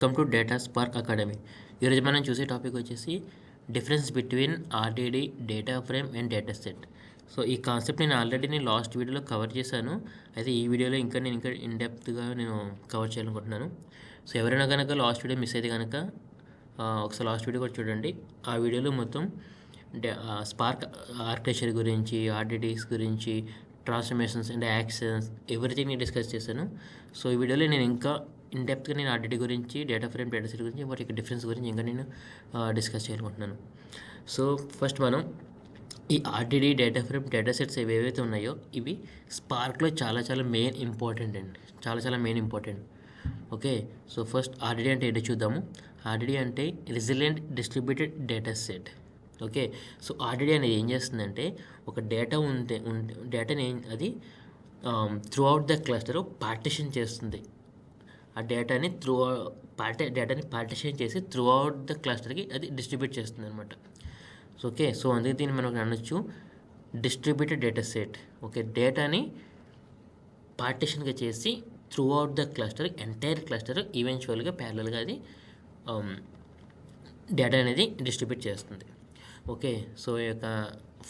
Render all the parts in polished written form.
Welcome to data spark academy. ఈరోజు మనం చూసే టాపిక్ వచ్చేసి difference between RDD, data frame and data set. So ఈ కాన్సెప్ట్ నేను లాస్ట్ వీడియోలో కవర్ చేశాను. అయితే ఈ వీడియోలో ఇంకా ఇన్డెప్త్గా నేను కవర్ చేయాలనుకుంటున్నాను. సో ఎవరైనా కనుక లాస్ట్ వీడియో మిస్ అయితే కనుక ఒకసారి లాస్ట్ వీడియో కూడా చూడండి. ఆ వీడియోలో మొత్తం స్పార్క్ ఆర్కిటెక్చర్ గురించి, ఆర్డీడీస్ గురించి, ట్రాన్స్ఫర్మేషన్స్ అండ్ యాక్షన్స్ ఎవ్రీథింగ్ నేను డిస్కస్ చేశాను. సో ఈ వీడియోలో నేను ఇంకా ఇన్డెప్త్గా నేను ఆర్డీడీ గురించి, డేటా ఫ్రేమ్, డేటా సెట్ గురించి, వాటి యొక్క డిఫరెన్స్ గురించి ఇంకా నేను డిస్కస్ చేయాలనుకుంటున్నాను. సో ఫస్ట్ మనం ఈ RDD, data frame, data sets ఏవైతే ఉన్నాయో ఇవి స్పార్క్లో చాలా మెయిన్ ఇంపార్టెంట్ అండి. చాలా main important. Okay, so first RDD అంటే ఏంటో చూద్దాము. ఆర్డీడీ అంటే resilient distributed data set. Okay, so RDD అనేది ఏం చేస్తుందంటే ఒక డేటా డేటాని అది through out the cluster partition చేస్తుంది. ఆ డేటాని పార్టిషన్ చేసి త్రూ అవుట్ ద క్లస్టర్కి అది డిస్ట్రిబ్యూట్ చేస్తుంది అనమాట. ఓకే, సో అందుకే దీన్ని మనం అనొచ్చు డిస్ట్రిబ్యూటెడ్ డేటా సెట్. ఓకే, డేటాని పార్టిషన్గా చేసి throughout the cluster, entire cluster ఈవెన్చువల్గా ప్యారలల్గా అది డేటా అనేది డిస్ట్రిబ్యూట్ చేస్తుంది. ఓకే, సో ఈ యొక్క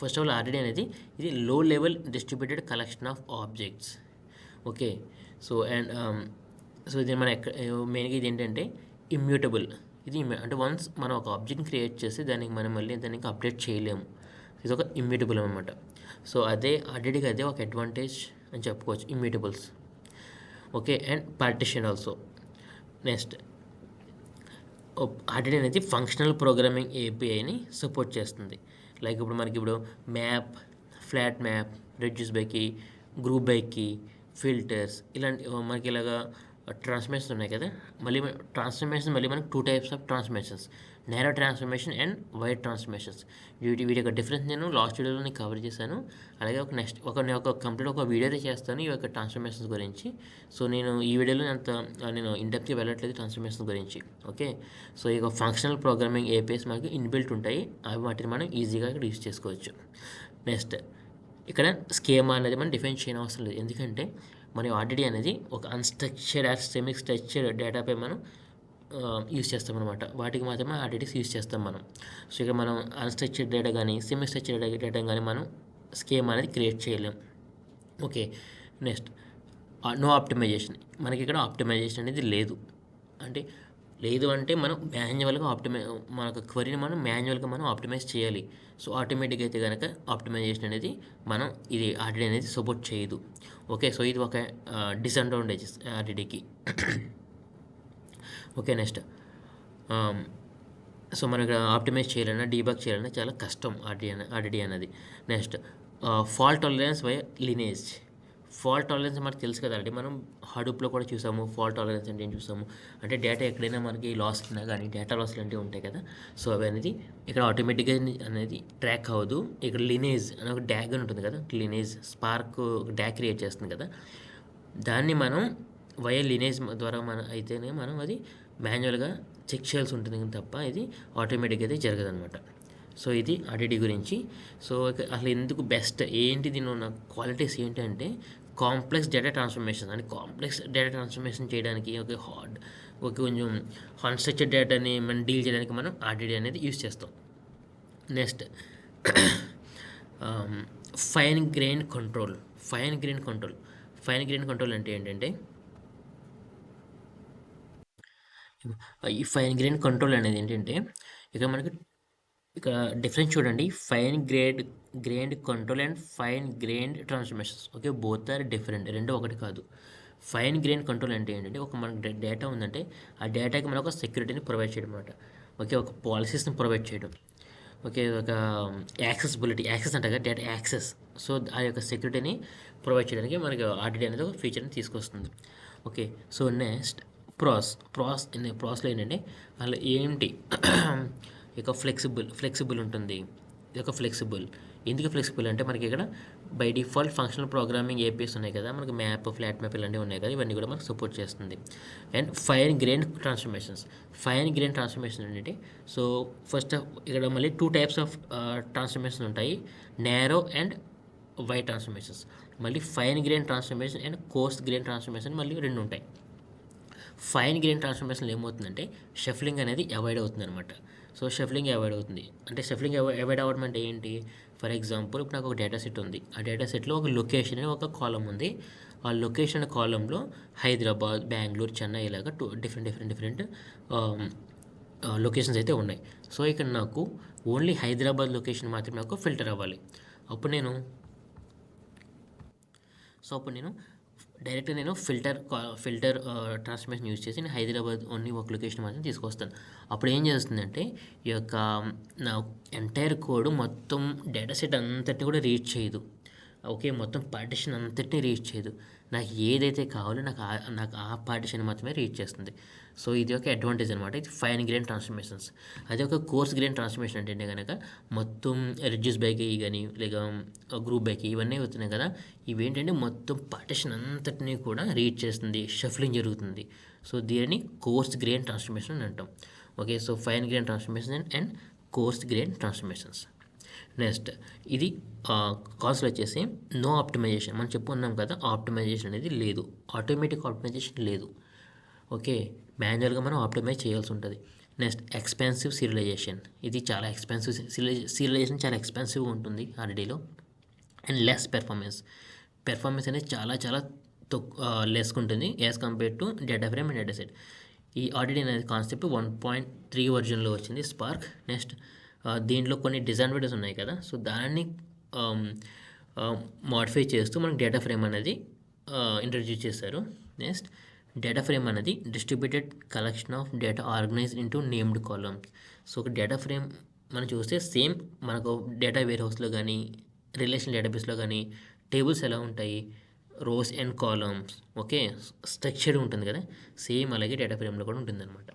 ఫస్ట్ ఆఫ్ ఆల్ ఆర్డీడీ అనేది ఇది లో level distributed collection of objects. Okay, so and so ఇది మన మెయిన్గా ఇది ఏంటంటే ఇమ్యూటబుల్. ఇది అంటే వన్స్ మనం ఒక ఆబ్జెక్ట్ని క్రియేట్ చేసి మనం మళ్ళీ దానికి అప్డేట్ చేయలేము. ఇది ఒక ఇమ్యూటబుల్ అనమాట. సో అదే ఆర్డీడీకి అదే ఒక అడ్వాంటేజ్ అని చెప్పుకోవచ్చు, immutables. Okay, and partition also. Next RDD అనేది ఫంక్షనల్ ప్రోగ్రామింగ్ ఏపీఐని సపోర్ట్ చేస్తుంది. లైక్ ఇప్పుడు map, flat map, reduce by key, group by key, filters, ఇలాంటి మనకి ఇలాగా ట్రాన్స్ఫర్మేషన్స్ ఉన్నాయి కదా. మళ్ళీ మనకి 2 types of transformations, narrow transformation and wide transformations. వీటి యొక్క డిఫరెన్స్ నేను లాస్ట్ వీడియోలో కవర్ చేశాను. అలాగే ఒక వీడియో అయితే చేస్తాను ఈ యొక్క ట్రాన్స్ఫర్మేషన్స్ గురించి. సో నేను ఈ వీడియోలో నేను ఇన్డెప్త్గా వెళ్ళట్లేదు ట్రాన్స్ఫర్మేషన్స్ గురించి. ఓకే, సో ఈ ఫంక్షనల్ ప్రోగ్రామింగ్ ఏపీఎస్ మనకి ఇన్బిల్ట్ ఉంటాయి. అవి వాటిని మనం ఈజీగా ఇక్కడ యూజ్ చేసుకోవచ్చు. నెక్స్ట్ ఇక్కడ స్కీమా అనేది మనం డిఫైన్ చేయని అవసరం లేదు. ఎందుకంటే మన ఆర్డీడీ అనేది ఒక అన్స్ట్రక్చర్డ్ ఆర్ సెమీ స్ట్రక్చర్డ్ డేటాపై మనం యూజ్ చేస్తాం అనమాట. వాటికి మాత్రమే ఆర్డీడీస్ యూజ్ చేస్తాం మనం. సో ఇక మనం అన్స్ట్రక్చర్డ్ డేటా కానీ సెమీ స్ట్రక్చర్డ్ డేటా కానీ మనం స్కీమా అనేది క్రియేట్ చేయలేం. Okay, next no optimization. మనకి ఇక్కడ ఆప్టిమైజేషన్ అనేది లేదు. అంటే మనం మాన్యువల్గా మనకు క్వరీని మనం మాన్యువల్గా ఆప్టిమైజ్ చేయాలి. సో ఆటోమేటిక్గా అయితే కనుక ఆప్టిమైజేషన్ అనేది ఇది ఆర్డీడీ అనేది సపోర్ట్ చేయదు. ఓకే, సో ఇది ఒక డిసడ్వాంటేజెస్ ఆర్డీడీకి. ఓకే, నెక్స్ట్ సో మనకు ఆప్టిమైజ్ చేయాలన్నా, డీబగ్ చేయాలన్నా చాలా కష్టం ఆర్డీడీ అనేది. Next fault tolerance by lineage. Fault tolerance మనకు తెలుసు కదా అండి, మనం హడూప్లో కూడా చూసాము. ఫాల్ట్ టాలరెన్స్ అంటే ఏం చూసాము అంటే డేటా ఎక్కడైనా మనకి లాస్ అయినా కానీ డేటా లాస్ లాంటివి ఉంటాయి కదా. సో అవి అనేది ఇక్కడ ఆటోమేటిక్గా అనేది ట్రాక్ అవ్వదు. ఇక్కడ లినేజ్ అనే ఒక డ్యాగ్ అని ఉంటుంది కదా, లినేజ్ స్పార్క్ డ్యాగ్ క్రియేట్ చేస్తుంది కదా, దాన్ని మనం లినేజ్ ద్వారా అయితేనే మనం అది మాన్యువల్గా చెక్ చేయాల్సి ఉంటుంది తప్ప ఇది ఆటోమేటిక్గా అయితే జరగదనమాట. సో ఇది ఆర్డీడీ గురించి. సో అసలు ఎందుకు బెస్ట్ ఏంటి, దీని ఉన్న క్వాలిటీస్ ఏంటంటే కాంప్లెక్స్ డేటా ట్రాన్స్ఫర్మేషన్ చేయడానికి కొంచెం అన్స్ట్రక్చర్డ్ డేటాని మనం డీల్ చేయడానికి మనం ఆర్డీడీ అనేది యూజ్ చేస్తాం. నెక్స్ట్ ఫైన్ గ్రెయిన్ కంట్రోల్ అంటే ఏంటంటే ఈ ఫైన్ గ్రెయిన్ కంట్రోల్ అనేది ఏంటంటే ఇక్కడ డిఫరెన్స్ చూడండి. Fine grained control and fine grained transformations. Okay, both are different, రెండు ఒకటి కాదు. ఫైన్ గ్రెయిన్ కంట్రోల్ అంటే ఏంటంటే మనకు డేటా ఉందంటే ఆ డేటాకి మనం ఒక సెక్యూరిటీని ప్రొవైడ్ చేయడం అనమాట. ఓకే, ఒక పాలసీస్ని ప్రొవైడ్ చేయడం. ఓకే, ఒక యాక్సెస్ అంట కదా, డేటా యాక్సెస్. సో ఆ యొక్క సెక్యూరిటీని ప్రొవైడ్ చేయడానికి మనకి ఆర్డీడీ అనేది ఒక ఫీచర్ని తీసుకొస్తుంది. ఓకే, సో నెక్స్ట్ ప్రాస్లో ఏంటంటే అలా ఏంటి ఇక ఫ్లెక్సిబుల్ ఉంటుంది. ఇది ఫ్లెక్సిబుల్. ఎందుకు ఫ్లెక్సిబుల్ అంటే మనకి ఇక్కడ by default functional programming APS ఉన్నాయి కదా, మనకి మ్యాప్, ఫ్లాట్ మ్యాప్ ఇలాంటివి ఉన్నాయి కదా, ఇవన్నీ కూడా మనకు సపోర్ట్ చేస్తుంది. అండ్ ఫైన్ గ్రెయిన్ ట్రాన్స్ఫర్మేషన్ ఏంటంటే సో ఫస్ట్ ఇక్కడ మళ్ళీ 2 టైప్స్ ఆఫ్ ట్రాన్స్ఫర్మేషన్ ఉంటాయి, నేరో అండ్ వైడ్ ట్రాన్స్ఫర్మేషన్స్. మళ్ళీ fine grain transformation and course grain transformation మళ్ళీ 2 ఉంటాయి. ఫైన్ గ్రెయిన్ ట్రాన్స్ఫర్మేషన్లో ఏమవుతుందంటే షఫ్లింగ్ అనేది అవాయిడ్ అవుతుంది అనమాట. సో షఫ్లింగ్ అవాయిడ్ అవుతుంది అంటే షఫ్లింగ్ అవాయిడ్ అవ్వడం అంటే ఏంటి? ఫర్ ఎగ్జాంపుల్ ఇప్పుడు నాకు ఒక డేటా సెట్ ఉంది. ఆ డేటా సెట్లో ఒక లొకేషన్ అని ఒక కాలం ఉంది. ఆ లొకేషన్ కాలంలో హైదరాబాద్, బెంగళూరు, చెన్నై ఇలాగా డిఫరెంట్ లొకేషన్స్ అయితే ఉన్నాయి. సో ఇక్కడ నాకు ఓన్లీ హైదరాబాద్ లొకేషన్ మాత్రమే నాకు ఫిల్టర్ అవ్వాలి. అప్పుడు నేను డైరెక్ట్గా నేను ఫిల్టర్ ట్రాన్స్ఫర్మేషన్ యూజ్ చేసి నేను హైదరాబాద్ ఓన్లీ ఒక లొకేషన్ మాత్రం తీసుకొస్తాను. అప్పుడు ఏం చేస్తుందంటే ఈ యొక్క నా ఎంటైర్ కోడ్ మొత్తం డేటా సెట్ అంతటిని కూడా రీచ్ చేయదు. ఓకే, మొత్తం పార్టిషన్ అంతటినీ రీచ్ చేయదు. నాకు ఏదైతే కావాలో నాకు ఆ పార్టిషన్ మాత్రమే రీచ్ చేస్తుంది. సో ఇది ఒక అడ్వాంటేజ్ అనమాట. ఇది ఫైన్ గ్రెయిన్ ట్రాన్స్ఫర్మేషన్స్. అదే ఒక కోర్స్ గ్రెయిన్ ట్రాన్స్ఫర్మేషన్ అంటే కనుక మొత్తం రెడ్యూస్ బై కీ కానీ లేక గ్రూప్ బై కీ ఇవన్నీ అవుతున్నాయి కదా, ఇవేంటంటే మొత్తం పార్టిషన్ అంతటినీ కూడా రీచ్ చేస్తుంది, షఫ్లింగ్ జరుగుతుంది. సో దీనిని కోర్స్ గ్రెయిన్ ట్రాన్స్ఫర్మేషన్ అని అంటాం. Okay, so fine grain transformation and course grain transformations. Next ఇది కాల్స్లో వచ్చేసి నో ఆప్టిమైజేషన్. మనం చెప్పుకున్నాం కదా, ఆప్టిమైజేషన్ అనేది లేదు, ఆటోమేటిక్ ఆప్టిమైజేషన్ లేదు. ఓకే, మాన్యువల్గా మనం ఆప్టిమైజ్ చేయాల్సి ఉంటుంది. Next expensive serialization. ఇది చాలా ఎక్స్పెన్సివ్, సీరియలైజేషన్ చాలా ఎక్స్పెన్సివ్గా ఉంటుంది ఆర్డీలో. అండ్ లెస్ పెర్ఫార్మెన్స్ అనేది చాలా లెస్గా ఉంటుంది as compare to data frame and data set. ఈ ఆర్డీడీ అనేది కాన్సెప్ట్ 1.3 వర్జన్లో వచ్చింది స్పార్క్. నెక్స్ట్ దీంట్లో కొన్ని డిసడ్వాంటేజెస్ ఉన్నాయి కదా, సో దాన్ని మోడిఫై చేస్తూ మనకు డేటా ఫ్రేమ్ అనేది ఇంట్రడ్యూస్ చేశారు. నెక్స్ట్ డేటా ఫ్రేమ్ అనేది distributed collection of data organised into named columns. So ఒక డేటా ఫ్రేమ్ మనం చూస్తే సేమ్ మనకు డేటా వేర్ హౌస్లో కానీ రిలేషనల్ డేటాబేస్లో కానీ టేబుల్స్ ఎలా ఉంటాయి, rows and columns, okay, structured ఉంటుంది కదా, సేమ్ అలాగే డేటా ఫ్రేమ్లో కూడా ఉంటుంది అనమాట.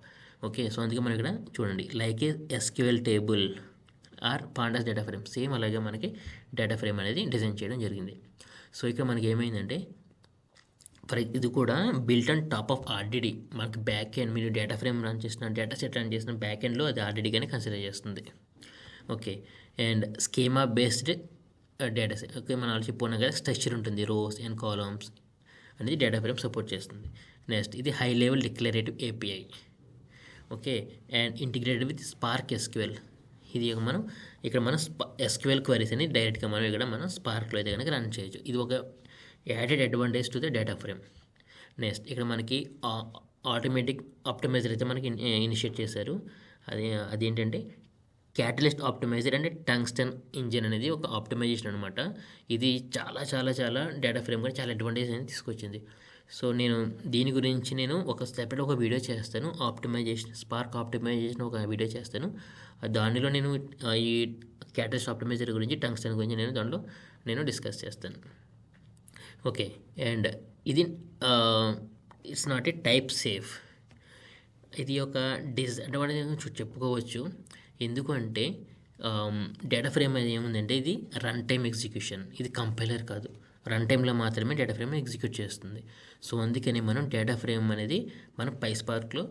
ఓకే, సో అందుకే మనం ఇక్కడ చూడండి like a SQL table or pandas data frame, same అలాగే మనకి డేటా ఫ్రేమ్ అనేది డిజైన్ చేయడం జరిగింది. సో ఇక్కడ మనకి ఏమైందంటే ఇది కూడా built on top of RDD. మనకి బ్యాక్ ఎండ్ మీరు డేటా ఫ్రేమ్ రన్ చేసిన డేటా సెట్ రన్ చేసిన బ్యాక్ ఎండ్లో అది ఆర్డీడీగానే కన్సిడర్ చేస్తుంది. Okay, and schema based data set. Okay, మనం ఆల్రెడీ చెప్పుకున్నాం కదా, స్ట్రక్చర్ ఉంటుంది, రోస్ అండ్ కాలమ్స్ అనేది డేటా ఫ్రేమ్ సపోర్ట్ చేస్తుంది. నెక్స్ట్ ఇది high level declarative API. Okay, and integrated with spark SQL. ఇది మనం ఇక్కడ ఎస్క్యూఎల్ క్వరీస్ అని డైరెక్ట్గా మనం ఇక్కడ స్పార్క్లో అయితే కనుక రన్ చేయొచ్చు. ఇది ఒక added advantage to the data frame. Next ఇక్కడ మనకి ఆటోమేటిక్ ఆప్టిమైజర్ అయితే మనకి ఇనిషియేట్ చేశారు. అదేంటంటే catalyst optimizer and tungsten engine అనేది ఒక ఆప్టిమైజేషన్ అనమాట. ఇది చాలా డేటా ఫ్రేమ్ కూడా చాలా అడ్వాంటేజ్ అనేది తీసుకొచ్చింది. సో నేను దీని గురించి ఒక సెపరేట్ ఒక వీడియో చేస్తాను, ఆప్టిమైజేషన్ స్పార్క్ ఆప్టిమైజేషన్ ఒక వీడియో చేస్తాను. దానిలో నేను ఈ క్యాటలిస్ట్ ఆప్టిమైజర్ గురించి టంగ్స్టన్ గురించి నేను డిస్కస్ చేస్తాను. ఓకే, అండ్ ఇది it's not a type safe. ఇది ఒక డిసడ్వాంటేజ్ చెప్పుకోవచ్చు. ఎందుకంటే డేటా ఫ్రేమ్ అనేది ఏముందంటే ఇది రన్ టైమ్ ఎగ్జిక్యూషన్, ఇది కంపైలర్ కాదు, రన్ టైంలో మాత్రమే డేటా ఫ్రేమ్ ఎగ్జిక్యూట్ చేస్తుంది. సో అందుకని మనం డేటా ఫ్రేమ్ అనేది మనం పైస్పార్క్లో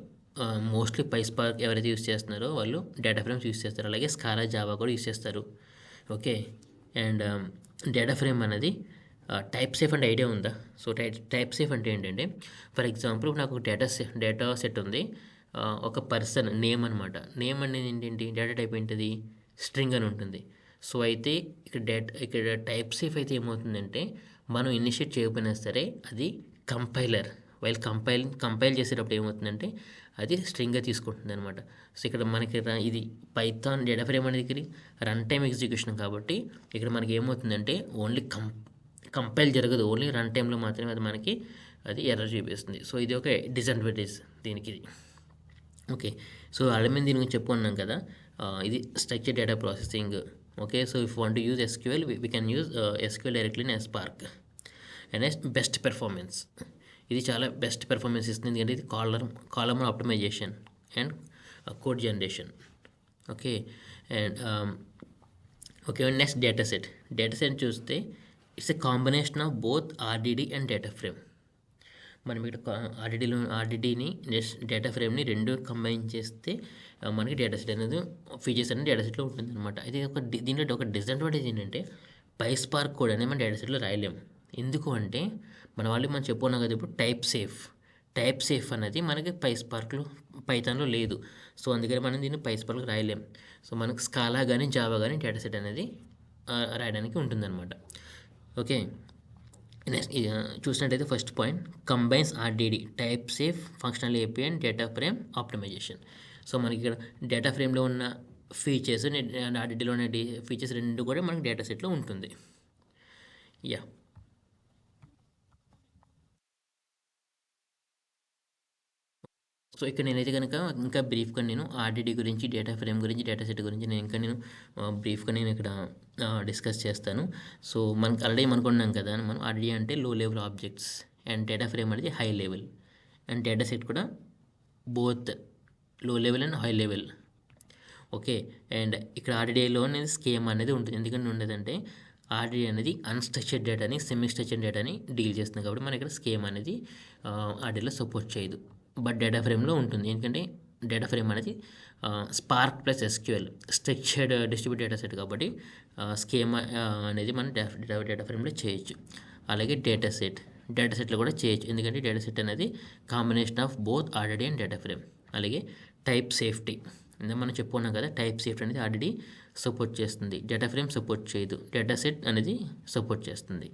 మోస్ట్లీ పైస్పార్క్ ఎవరైతే యూస్ చేస్తున్నారో వాళ్ళు డేటా ఫ్రేమ్స్ యూస్ చేస్తారు, అలాగే స్కాలా జావా కూడా యూస్ చేస్తారు. ఓకే, అండ్ డేటా ఫ్రేమ్ అనేది టైప్ సేఫ్ అంటే ఐడియా ఉందా? సో టైప్ సేఫ్ అంటే ఏంటంటే ఫర్ ఎగ్జాంపుల్ నాకు డేటా సెట్ ఉంది, ఒక పర్సన్ నేమ్ అనమాట. నేమ్ అనేది ఏంటి, డేటా టైప్ ఏంటిది, స్ట్రింగ్ అని ఉంటుంది. సో అయితే ఇక్కడ టైప్ సేఫ్ అయితే ఏమవుతుందంటే మనం ఇనిషియేట్ చేయకపోయినా సరే అది కంపైలర్ కంపైల్ చేసేటప్పుడు ఏమవుతుందంటే అది స్ట్రింగ్గా తీసుకుంటుంది అనమాట. సో ఇక్కడ మనకి ఇది పైథాన్ డేటా ఫ్రేమ్ అనేది రన్ టైమ్ ఎగ్జిక్యూషన్ కాబట్టి ఇక్కడ మనకి ఏమవుతుందంటే ఓన్లీ కంపైల్ జరగదు, ఓన్లీ రన్ టైంలో మాత్రమే అది ఎర్రర్ చూపిస్తుంది. సో ఇది ఒక డిసడ్వాంటేజ్ దీనికి. ఓకే, సో ఆల్రెడీ దీని గురించి చెప్పుకున్నాం కదా, ఇది structure data processing. Okay, so if want to use SQL we can use SQL directly in Spark. And next best performance. ఇది చాలా బెస్ట్ పెర్ఫార్మెన్స్ ఇస్తుంది, ఎందుకంటే ఇది columnar optimization and code generation. Okay, and next data set చూస్తే it's a combination of both RDD and data frame. మనం ఇక్కడ ఆర్డీడీని డేటా ఫ్రేమ్ని రెండు కంబైన్ చేస్తే మనకి డేటా సెట్ అనేది ఫీచర్స్ అనేది డేటా సెట్లో ఉంటుంది అనమాట. అయితే దీంట్లో ఒక డిసడ్వాంటేజ్ ఏంటంటే పైస్పార్క్ కోడ్ అనేది మన డేటా సెట్లో రాయలేము. ఎందుకు అంటే మనం చెప్పుకున్నాం కదా ఇప్పుడు టైప్ టైప్ సేఫ్ అనేది మనకి పైథాన్లో లేదు. సో అందుకని మనం దీన్ని పైస్పార్క్లో రాయలేం. సో మనకు స్కాలా కానీ జావా కానీ డేటా సెట్ అనేది రాయడానికి ఉంటుందన్నమాట. ఓకే, నెక్స్ట్ చూసినట్టయితే first point combines RDD type safe functional API and data frame optimization. So మనకి ఇక్కడ డేటా ఫ్రేమ్లో ఉన్న ఫీచర్స్ ఆర్డిడిలో ఉన్న ఫీచర్స్ రెండు కూడా మనకి డేటా సెట్లో ఉంటుంది. యా, సో ఇక్కడ నేనైతే కనుక ఇంకా బ్రీఫ్గా నేను ఆర్డిడి గురించి, డేటా ఫ్రేమ్ గురించి, డేటా సెట్ గురించి నేను బ్రీఫ్గా నేను ఇక్కడ డిస్కస్ చేస్తాను. సో మనకు ఆల్రెడీ అనుకున్నాం కదా, మనం ఆర్డిడి అంటే low level objects and data frame అనేది high level and data set కూడా both low level and high level. Okay, and ఇక్కడ ఆర్డిడిలో అనేది స్కీమా అనేది ఉంటుంది. ఎందుకంటే ఉండదంటే ఆర్డిడి అనేది అన్స్ట్రక్చర్డ్ డేటాని, సెమీ స్ట్రక్చర్డ్ డేటాని డీల్ చేస్తుంది కాబట్టి మన ఇక్కడ స్కీమా అనేది ఆర్డిడిలో సపోర్ట్ చేయదు. బట్ డేటా ఫ్రేమ్లో ఉంటుంది. ఎందుకంటే డేటా ఫ్రేమ్ అనేది spark plus SQL structured distribute data set కాబట్టి స్కీమా అనేది మనం డేటా ఫ్రేమ్లో చేయొచ్చు. అలాగే డేటా సెట్లో కూడా చేయొచ్చు. ఎందుకంటే డేటా సెట్ అనేది combination of both RDD and data frame. అలాగే టైప్ సేఫ్టీ మనం చెప్పుకున్నాం కదా, టైప్ సేఫ్టీ అనేది ఆర్డిడి సపోర్ట్ చేస్తుంది, డేటా ఫ్రేమ్ సపోర్ట్ చేయదు, డేటా సెట్ అనేది సపోర్ట్ చేస్తుంది.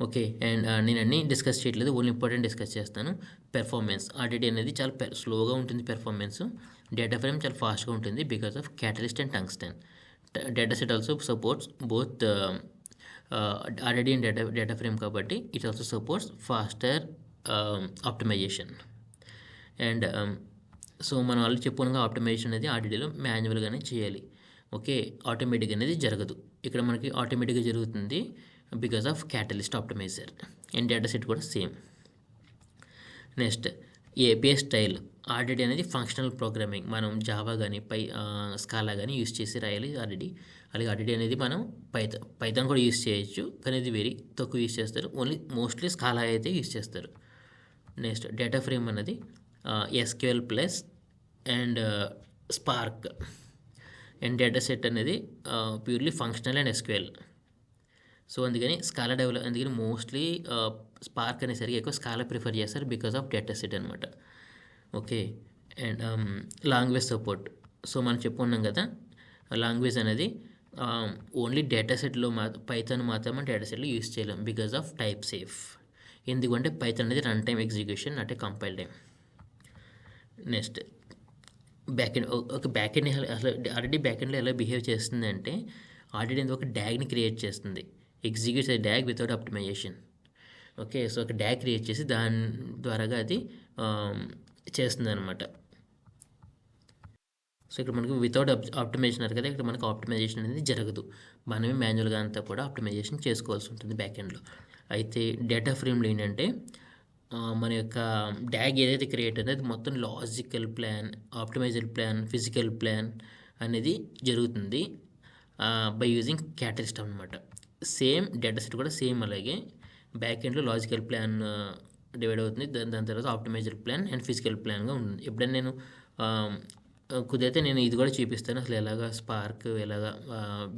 ఓకే, అండ్ నేను అన్నీ డిస్కస్ చేయట్లేదు, ఓన్లీ ఇంపార్టెంట్ డిస్కస్ చేస్తాను. పెర్ఫార్మెన్స్ ఆర్డిడి అనేది చాలా స్లోగా ఉంటుంది పెర్ఫార్మెన్స్. డేటా ఫ్రేమ్ చాలా ఫాస్ట్గా ఉంటుంది because of Catalyst and Tungsten. Data set also supports both RDD and data frame కాబట్టి it also supports faster optimization. And so మనం ఆల్రెడీ చెప్పుకున్నాగా ఆప్టిమైజేషన్ అనేది ఆర్డిడిలో మాన్యువల్గానే చేయాలి. ఓకే, ఆటోమేటిక్ అనేది జరగదు. ఇక్కడ మనకి ఆటోమేటిక్గా జరుగుతుంది because of Catalyst optimizer. And data set కూడా same. Next API style RDD అనేది ఫంక్షనల్ ప్రోగ్రామింగ్. మనం జావా కానీ స్కాలా కానీ యూస్ చేసి రాయాలి ఆర్డిడి. అలాగే ఆర్డిడి అనేది మనం పైథాన్ కూడా యూస్ చేయొచ్చు, కానీ ఇది వెరీ తక్కువ యూస్ చేస్తారు. మోస్ట్లీ స్కాలా అయితే యూస్ చేస్తారు. నెక్స్ట్ డేటా ఫ్రేమ్ అనేది SQL plus and Spark. And data set అనేది purely functional and SQL. So అందుకని అందుకని మోస్ట్లీ స్పార్క్ అనేసరికి ఎక్కువ స్కాలా ప్రిఫర్ చేస్తారు బికాస్ ఆఫ్ డేటా సెట్ అనమాట. Okay, and language support. So మనం చెప్పుకున్నాం కదా, లాంగ్వేజ్ అనేది ఓన్లీ డేటా సెట్లో పైథాన్ మాత్రమే డేటా సెట్లో యూస్ చేయలేం బికాస్ ఆఫ్ టైప్ సేఫ్. ఎందుకంటే పైథాన్ అనేది రన్ టైమ్ ఎగ్జిక్యూషన్, అంటే కంపైల్ టైం. Next backend. ఒక బ్యాకెండ్ అసలు ఆల్రెడీ బ్యాకెండ్లో ఎలా బిహేవ్ చేస్తుందంటే ఆల్రెడీ ఒక డ్యాగ్ని క్రియేట్ చేస్తుంది, ఎగ్జిక్యూట్స్ ఏ డ్యాగ్ వితౌట్ ఆప్టిమైజేషన్. ఓకే, సో ఒక డ్యాగ్ క్రియేట్ చేసి దాని ద్వారాగా అది చేస్తుంది అనమాట. సో ఇక్కడ మనకు వితౌట్ ఆప్టిమైజేషన్ కదా, ఇక్కడ మనకు ఆప్టిమైజేషన్ అనేది జరగదు. మనమే మాన్యువల్గా అంతా కూడా ఆప్టిమైజేషన్ చేసుకోవాల్సి ఉంటుంది బ్యాకెండ్లో. అయితే డేటా ఫ్రేమ్లో ఏంటంటే మన యొక్క డ్యాగ్ ఏదైతే క్రియేట్ అనేది మొత్తం logical plan, optimizer plan, physical plan అనేది జరుగుతుంది బై యూజింగ్ క్యాటలిస్ట్ అనమాట. సేమ్ డేటా సెట్ కూడా సేమ్ అలాగే బ్యాక్ ఎండ్లో లాజికల్ ప్లాన్ డివైడ్ అవుతుంది, దాని తర్వాత ఆప్టిమైజర్ ప్లాన్ అండ్ ఫిజికల్ ప్లాన్గా ఉంటుంది. ఎప్పుడైనా నేను కుదిరితే నేను ఇది కూడా చూపిస్తాను, అసలు ఎలాగ స్పార్క్ ఎలాగ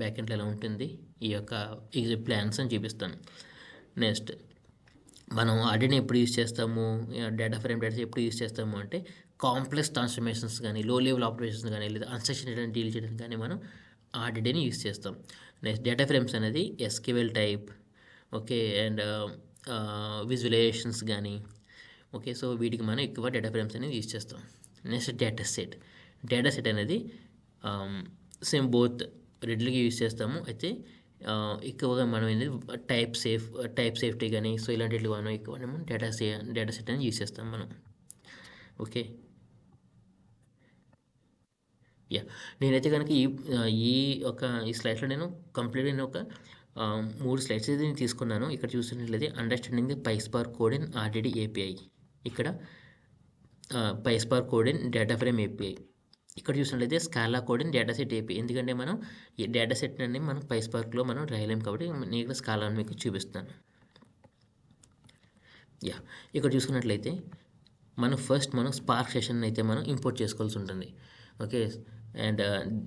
బ్యాక్ ఎండ్లో ఎలా ఉంటుంది ఈ యొక్క ప్లాన్స్ అని చూపిస్తాను. నెక్స్ట్ మనం ఆర్డిని ఎప్పుడు యూజ్ చేస్తాము, డేటా ఫ్రేమ్ డేటా ఎప్పుడు యూజ్ చేస్తాము అంటే కాంప్లెక్స్ ట్రాన్స్ఫర్మేషన్స్ కానీ, లో లెవెల్ ఆపరేషన్స్ కానీ, లేదా అన్స్ట్రక్చర్డ్ డేటాని డీల్ చేయడానికి కానీ మనం ఆర్డిని యూజ్ చేస్తాం. నెక్స్ట్ డేటా ఫ్రేమ్స్ అనేది SQL type, okay, and visualizations కానీ. ఓకే, సో వీటికి మనం ఎక్కువ డేటా ఫ్రేమ్స్ అనేది యూజ్ చేస్తాం. నెక్స్ట్ డేటా సెట్ అనేది సేమ్ బోత్ రెండింటికి యూజ్ చేస్తాము. అయితే ఎక్కువగా మనం ఏంటంటే టైప్ సేఫ్టీ కానీ సో ఇలాంటివి మనం ఎక్కువ డేటా సెట్ అనేది యూజ్ చేస్తాం మనం. ఓకే, యా, నేనైతే కనుక ఈ స్లైడ్స్లో నేను కంప్లీట్గా నేను ఒక 3 స్లైడ్స్ అయితే నేను తీసుకున్నాను. ఇక్కడ చూసినట్లయితే understanding the PySpark code in RDD API, ఇక్కడ PySpark code in data frame API, ఇక్కడ చూసినట్లయితే Scala code in data set API. ఎందుకంటే మనం ఈ డేటా సెట్ అనేది మనం పైస్పార్క్లో మనం రాయలేం కాబట్టి నేను ఇక్కడ స్కాలాను మీకు చూపిస్తాను. యా, ఇక్కడ చూసుకున్నట్లయితే మనం స్పార్క్ సెషన్ అయితే మనం ఇంపోర్ట్ చేసుకోవాల్సి ఉంటుంది. Okay, and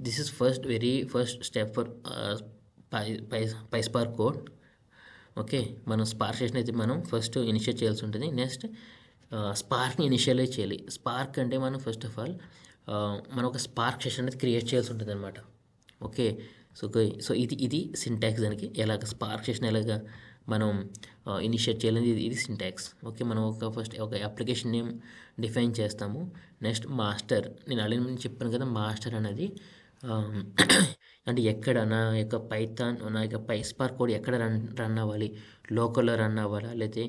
this is very first step for PySpark code. Okay, మనం స్పార్క్ సెషన్ అయితే మనం ఫస్ట్ ఇనిషియేట్ చేయాల్సి ఉంటుంది. నెక్స్ట్ స్పార్క్ని ఇనిషియలైజ్ చేయాలి. స్పార్క్ అంటే మనం ఫస్ట్ ఆఫ్ ఆల్ మనం ఒక స్పార్క్ సెషన్ అనేది క్రియేట్ చేయాల్సి ఉంటుంది అనమాట. ఓకే. సో ఇది సింటాక్స్ దానికి ఎలాగ స్పార్క్ సెషన్ ఎలాగ మనం ఇనిషియేట్ చేయాలని ఇది సింటాక్స్. ఓకే. మనం ఫస్ట్ ఒక అప్లికేషన్ నేమ్ డిఫైన్ చేస్తాము. నెక్స్ట్ మాస్టర్, నేను ఆల్రెడీ చెప్పాను కదా, మాస్టర్ అనేది అంటే ఎక్కడ నా యొక్క పైథాన్, నా యొక్క పైస్పార్క్ కోడ్ ఎక్కడ రన్ అవ్వాలి, లోకల్లో రన్ అవ్వాలా, లేకపోతే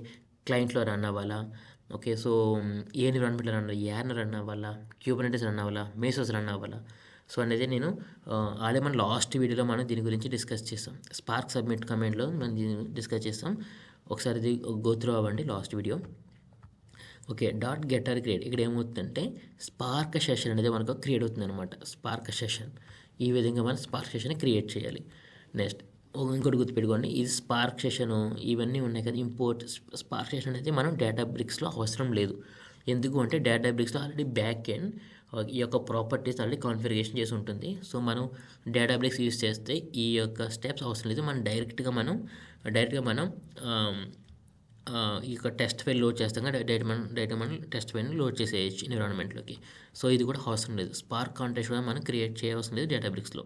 క్లయింట్లో రన్ అవ్వాలా, ఓకే. సో ఏ ఎన్విరాన్మెంట్లో రన్ అవ్వాలి, యార్న్ రన్ అవ్వాలా, క్యూబర్నెటిస్ రన్ అవ్వాలా, మేసోస్ రన్ అవ్వాలా, సో అనేది నేను ఆల్రెడీ మన లాస్ట్ వీడియోలో మనం దీని గురించి డిస్కస్ చేస్తాం. స్పార్క్ సబ్మిట్ కమాండ్లో మనం దీన్ని డిస్కస్ చేస్తాం. ఒకసారి ఇది గో త్రూ అవ్వండి last video. Okay. Dot getter create, ఇక్కడ ఏమవుతుందంటే స్పార్క్ సెషన్ అనేది మనకు క్రియేట్ అవుతుంది అనమాట. స్పార్క్ సెషన్ ఈ విధంగా మనం స్పార్క్ సెషన్ క్రియేట్ చేయాలి. నెక్స్ట్ ఇంకోటి గుర్తుపెట్టుకోండి, ఇది స్పార్క్ సెషను ఇవన్నీ ఉన్నాయి కదా, ఇంపోర్ట్ స్పార్క్ సెషన్ అనేది మనం డేటాబ్రిక్స్లో అవసరం లేదు. ఎందుకు అంటే డేటాబ్రిక్స్లో ఆల్రెడీ బ్యాక్ ఎండ్ ఈ యొక్క ప్రాపర్టీస్ ఆల్రెడీ కాన్ఫిగరేషన్ చేసి ఉంటుంది. సో మనం డేటాబ్రిక్స్ యూజ్ చేస్తే ఈ యొక్క స్టెప్స్ అవసరం లేదు. మనం డైరెక్ట్గా మనం ఈ యొక్క టెస్ట్ ఫైల్ లోడ్ చేస్తాం కదా, డైరెక్ట్ మనం టెస్ట్ ఫైల్ని లోడ్ చేసేయచ్చు ఎన్విరాన్మెంట్లోకి. సో ఇది కూడా అవసరం లేదు. స్పార్క్ కాంటెక్స్ట్ కూడా మనం క్రియేట్ చేయవలసిన లేదు డేటాబ్రిక్స్లో.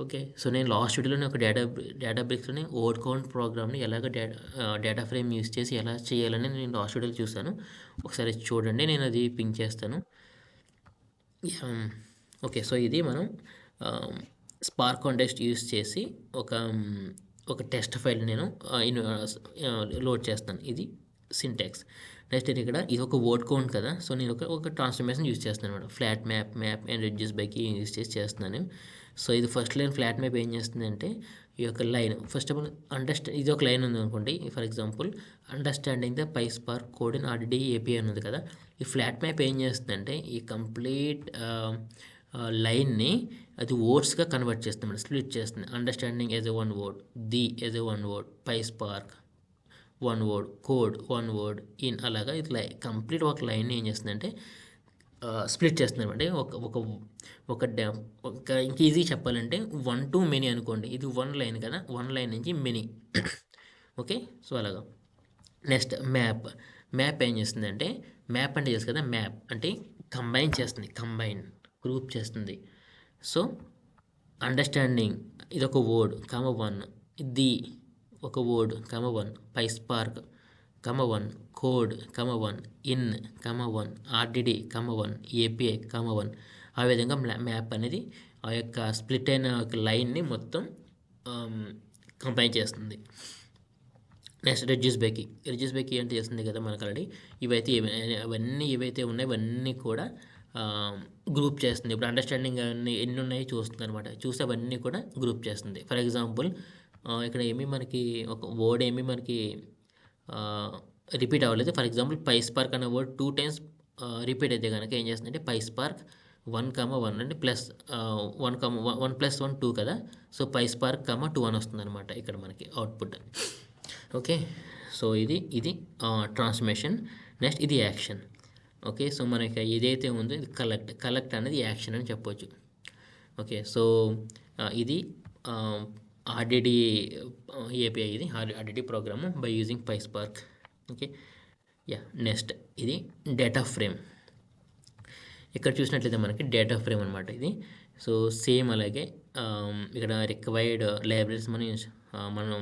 ఓకే. సో నేను లాస్ట్ వీడియోలోనే ఒక డేటాబ్రిక్స్లోని వర్డ్ కౌంట్ ప్రోగ్రామ్ని ఎలాగ డేటా ఫ్రేమ్ యూస్ చేసి ఎలా చేయాలని నేను లాస్ట్ వీడియోలో చూశాను. ఒకసారి చూడండి, నేను అది పింక్ చేస్తాను. ఓకే. సో ఇది మనం స్పార్క్ కాంటెక్స్ట్ యూస్ చేసి ఒక టెస్ట్ ఫైల్ నేను లోడ్ చేస్తాను. ఇది సింటాక్స్. నెక్స్ట్ ఇక్కడ ఇది ఒక వర్డ్ కౌంట్ కదా, సో నేను ఒక ట్రాన్స్ఫర్మేషన్ యూస్ చేస్తాను అనమాట. Flat map and reduce by key use చేసి చేస్తున్నాను. సో ఇది ఫస్ట్ లైన్ ఫ్లాట్ మ్యాప్ ఏం చేస్తుందంటే ఈ యొక్క లైన్ ఫస్ట్ ఆఫ్ ఆల్ ఇది ఒక లైన్ ఉంది అనుకోండి. For example understanding the PySpark code in RDD API ఉంది కదా, ఈ ఫ్లాట్ మ్యాప్ ఏం చేస్తుందంటే ఈ కంప్లీట్ లైన్ని అది వర్డ్స్గా కన్వర్ట్ చేస్తుంది, స్ప్లిట్ చేస్తుంది. Understanding as a one word, the as a one word, PySpark one word, code one word, in అలాగా ఇట్లా కంప్లీట్ ఒక లైన్ ఏం చేస్తుందంటే స్ప్లిట్ చేస్తుంది అనమాట. ఒక ఇంక ఈజీ చెప్పాలంటే 1 to many అనుకోండి. ఇది 1 లైన్ కదా, 1 లైన్ నుంచి మెనీ. ఓకే. సో అలాగా. నెక్స్ట్ మ్యాప్ ఏం చేస్తుందంటే, మ్యాప్ అంటే చేస్తుంది కదా, మ్యాప్ అంటే కంబైన్ చేస్తుంది, గ్రూప్ చేస్తుంది. సో అండర్స్టాండింగ్ ఇది ఒక వర్డ్, 1, ది ఒక word, 1, PySpark, 1, code, 1, in, 1, RDD, 1, API, 1. ఆ విధంగా మ్యాప్ అనేది ఆ యొక్క స్ప్లిట్ అయిన ఒక లైన్ని మొత్తం కంబైన్ చేస్తుంది. నెక్స్ట్ రెడ్యూస్ బై కీ అంటే చేస్తుంది కదా మనకు ఆల్రెడీ. అవన్నీ ఏవైతే ఉన్నాయో ఇవన్నీ కూడా గ్రూప్ చేస్తుంది. ఇప్పుడు అండర్స్టాండింగ్ ఎన్ని ఉన్నాయో చూస్తుంది అనమాట. చూస్తే అవన్నీ కూడా గ్రూప్ చేస్తుంది. ఫర్ ఎగ్జాంపుల్ ఇక్కడ మనకి ఒక వర్డ్ మనకి రిపీట్ అవ్వలేదు. ఫర్ ఎగ్జాంపుల్ పైస్పార్క్ అనే వర్డ్ 2 times రిపీట్ అయితే కనుక ఏం చేస్తుందంటే పైస్పార్క్ 1, అంటే ప్లస్ 1 + 1 2 కదా, సో పైస్పార్క్ 2 అని వస్తుంది అనమాట ఇక్కడ మనకి అవుట్పుట్. ఓకే. సో ఇది ట్రాన్స్ఫర్మేషన్. నెక్స్ట్ ఇది యాక్షన్. ఓకే. సో మనకి ఏదైతే ఉందో ఇది కలెక్ట్ అనేది యాక్షన్ అని చెప్పవచ్చు. ఓకే. సో ఇది ఆర్డిడి ఏపీఐ, ఇది RDD program by using PySpark. Okay. Next ఇది డేటా ఫ్రేమ్. ఇక్కడ చూసినట్లయితే మనకి డేటా ఫ్రేమ్ అనమాట ఇది. సో సేమ్ అలాగే ఇక్కడ రిక్వైర్డ్ లైబ్రరీస్ మనం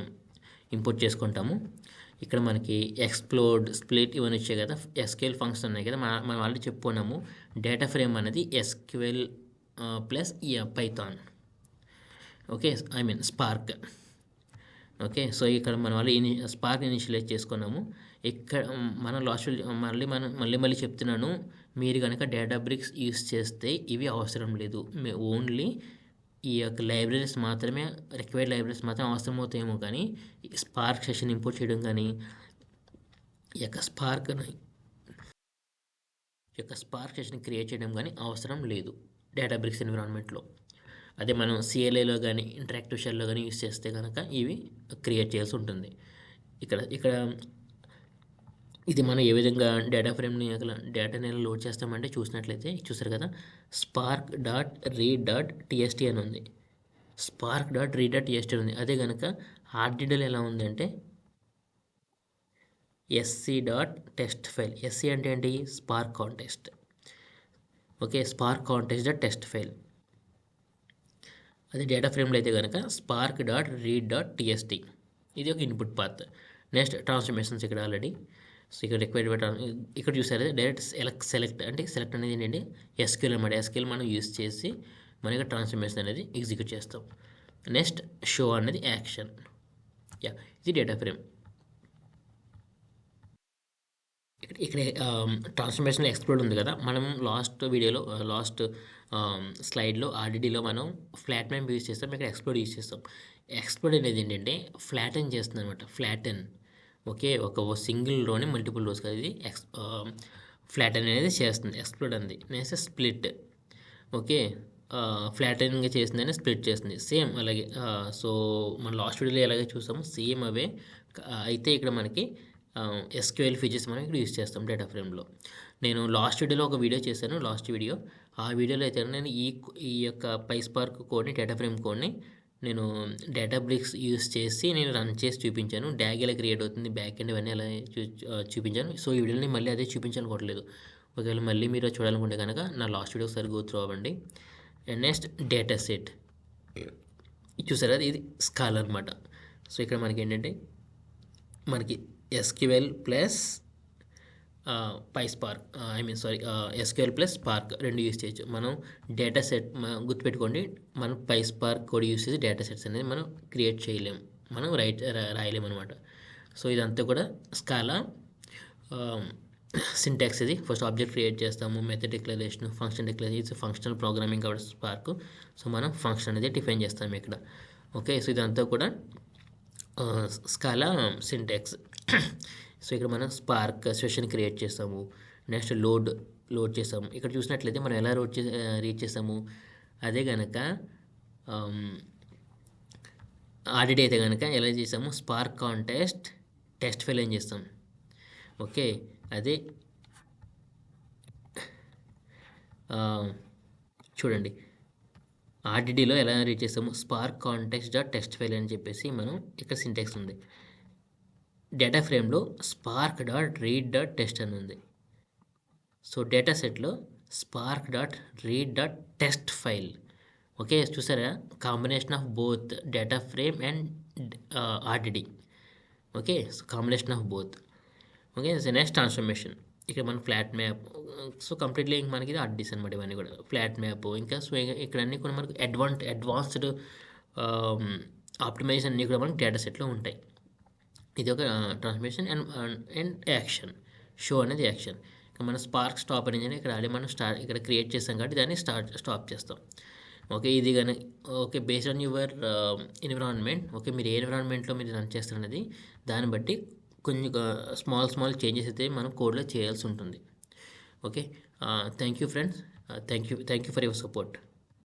ఇంపోర్ట్ చేసుకుంటాము. ఇక్కడ మనకి ఎక్స్ప్లోడ్, స్ప్లిట్ ఇవన్నీ వచ్చాయి కదా, ఎస్క్యూఎల్ ఫంక్షన్ ఉన్నాయి కదా, మనం ఆల్రెడీ చెప్పుకున్నాము. డేటా ఫ్రేమ్ అనేది SQL plus Python. Okay. Spark. Okay. So ఇక్కడ మనం స్పార్క్ ఇనిషియలైజ్ చేసుకున్నాము. ఇక్కడ మనం మళ్ళీ చెప్తున్నాను, మీరు కనుక డేటాబ్రిక్స్ యూస్ చేస్తే ఇవి అవసరం లేదు. ఓన్లీ ఈ యొక్క లైబ్రరీస్ మాత్రమే, రిక్వైర్డ్ లైబ్రరీస్ మాత్రం అవసరం అవుతాయేమో, కానీ స్పార్క్ సెషన్ ఇంపోర్ట్ చేయడం కానీ ఈ యొక్క స్పార్క్ సెషన్ క్రియేట్ చేయడం కానీ అవసరం లేదు డేటాబ్రిక్స్ ఎన్విరాన్మెంట్లో. అదే మనం సిఎల్ఐలో కానీ ఇంటరాక్టివ్ షెల్లో కానీ యూస్ చేస్తే కనుక ఇవి క్రియేట్ చేయాల్సి ఉంటుంది. ఇక్కడ ఇది మనం ఏ విధంగా డేటా ఫ్రేమ్ని డేటాని లోడ్ చేస్తామంటే చూసినట్లయితే చూసారు కదా, spark.read.txt అని ఉంది. spark.read.txt ఉంది. అదే కనుక ఆర్డిడిలో ఎలా ఉందంటే SC dot test file. SC అంటే ఏంటి? Spark contest. Okay, spark contest dot test file. అది డేటా ఫ్రేమ్లో అయితే కనుక spark dot read dot TST. ఇది ఒక ఇన్పుట్ పాత్. నెక్స్ట్ ట్రాన్స్ఫర్మేషన్స్ ఇక్కడ ఆల్రెడీ. సో ఇక్కడ రిక్వైర్డ్ ఇక్కడ చూసారు డైరెక్ట్ సెలెక్ట్ అంటే సెలెక్ట్ అనేది ఏంటంటే ఎస్క్యూఎల్ అన్నమాట. ఎస్క్యూఎల్ మనం యూస్ చేసి మనకి ట్రాన్స్ఫర్మేషన్ అనేది ఎగ్జిక్యూట్ చేస్తాం. నెక్స్ట్ షో అనేది యాక్షన్. యా, ఇది డేటా ఫ్రేమ్. ఇక్కడ ట్రాన్స్ఫర్మేషన్ ఎక్స్ప్లోడ్ ఉంది కదా, మనం లాస్ట్ వీడియోలో లాస్ట్ స్లైడ్లో ఆర్డిడిలో మనం ఫ్లాట్ మ్యాప్ యూజ్ చేస్తాం, ఇక్కడ ఎక్స్ప్లోడ్ యూజ్ చేస్తాం. ఎక్స్ప్లోడ్ అనేది ఏంటంటే ఫ్లాటన్ చేస్తుంది అనమాట. ఫ్లాటన్, ఓకే, ఒక సింగిల్ రోని మల్టిపుల్ రోస్ కదా, ఇది ఫ్లాటన్ అనేది చేస్తుంది. ఎక్స్ప్లోడ్ అంది. నెక్స్ట్ స్ప్లిట్, ఓకే, ఫ్లాటన్గా చేసిందని స్ప్లిట్ చేస్తుంది. సేమ్ అలాగే. సో మన లాస్ట్ వీడియోలో ఎలాగే చూసాము సేమ్ అవే. అయితే ఇక్కడ మనకి ఎస్క్యూఎల్ ఫీచర్స్ మనం ఇక్కడ యూజ్ చేస్తాం డేటా ఫ్రేమ్లో. నేను లాస్ట్ వీడియోలో ఒక వీడియో చేశాను. లాస్ట్ వీడియో, ఆ వీడియోలో అయితే నేను ఈ యొక్క పైస్పార్క్ కోడ్ని, డేటా ఫ్రేమ్ కోడ్ని నేను డేటాబ్రిక్స్ యూస్ చేసి నేను రన్ చేసి చూపించాను. డ్యాగ్ ఎలా క్రియేట్ అవుతుంది, బ్యాక్ ఎండ్ ఇవన్నీ ఎలా చూపించాను. సో ఈ వీడియోని మళ్ళీ అదే చూపించాలనుకోవట్లేదు. ఒకవేళ మళ్ళీ మీరు చూడాలనుకుంటే కనుక నా లాస్ట్ వీడియో ఒకసారి గో త్రూ అవ్వండి. అండ్ నెక్స్ట్ డేటా సెట్ చూసారా, ఇది స్కాలర్ అనమాట. సో ఇక్కడ మనకి ఏంటంటే మనకి SQL plus PySpark, SQL plus spark రెండు యూస్ చేయొచ్చు. మనం డేటా సెట్ గుర్తుపెట్టుకోండి, మనం పైస్పార్క్ కూడా యూస్ చేసి డేటా సెట్స్ అనేది మనం క్రియేట్ చేయలేము, మనం రాయలేము అనమాట. సో ఇదంతా కూడా స్కాలా సింటాక్స్. ఇది ఫస్ట్ ఆబ్జెక్ట్ క్రియేట్ చేస్తాము, మెథడ్ డిక్లరేషన్, ఫంక్షన్ డిక్లరేషన్. ఇది ఫంక్షనల్ ప్రోగ్రామింగ్ కాబట్టి స్పార్క్. సో మనం ఫంక్షన్ అనేది డిఫైన్ చేస్తాము ఇక్కడ. ఓకే, సో ఇదంతా కూడా స్కాలా సింటాక్స్. సో ఇక్కడ మనం స్పార్క్ సెషన్ క్రియేట్ చేస్తాము. నెక్స్ట్ లోడ్ చేస్తాము. ఇక్కడ చూసినట్లయితే మనం ఎలా రీడ్ చేస్తాము, అదే కనుక ఆడిట్ అయితే కనుక ఎలా చేసాము, స్పార్క్ కాంటెస్ట్ టెస్ట్ ఫైల్ ఏం చేస్తాం. ఓకే, అదే చూడండి ఆర్డిడిలో ఎలా రీడ్ చేస్తాము, spark context dot test file అని చెప్పేసి మనం ఇక్కడ సింటాక్స్ ఉంది. డేటా ఫ్రేమ్లో spark dot read dot test అని ఉంది. సో డేటా సెట్లో spark dot read dot test file. Okay, చూసారా, combination of both data frame and RDD. Okay, so combination of both. Okay, so next transformation. ఇక్కడ మన flat map. So completely ఇంక మనకి ఇది ఆర్డిస్ అనమాట. ఇవన్నీ కూడా ఫ్లాట్ మ్యాప్. ఇంకా సో ఇక్కడ అన్నీ కూడా మనకు అడ్వాన్స్డ్ ఆప్టిమైజేషన్ అన్నీ కూడా మనకి డేటా సెట్లో ఉంటాయి. ఇది ఒక ట్రాన్స్ఫర్మేషన్ అండ్ యాక్షన్. షో అనేది యాక్షన్. ఇక్కడ మన స్పార్క్ స్టాప్ అనేది ఇక్కడ ఆల్రెడీ మనం ఇక్కడ క్రియేట్ చేస్తాం కాబట్టి దాన్ని స్టాప్ చేస్తాం. ఓకే, ఇది కానీ okay based on your environment. Okay, మీరు ఏ ఎన్విరాన్మెంట్లో మీరు రన్ చేస్తున్నది దాన్ని బట్టి కొన్ని స్మాల్ చేంజెస్ అయితే మనం కోడ్లో చేయాల్సి ఉంటుంది. Okay, thank you friends. Thank you for your support.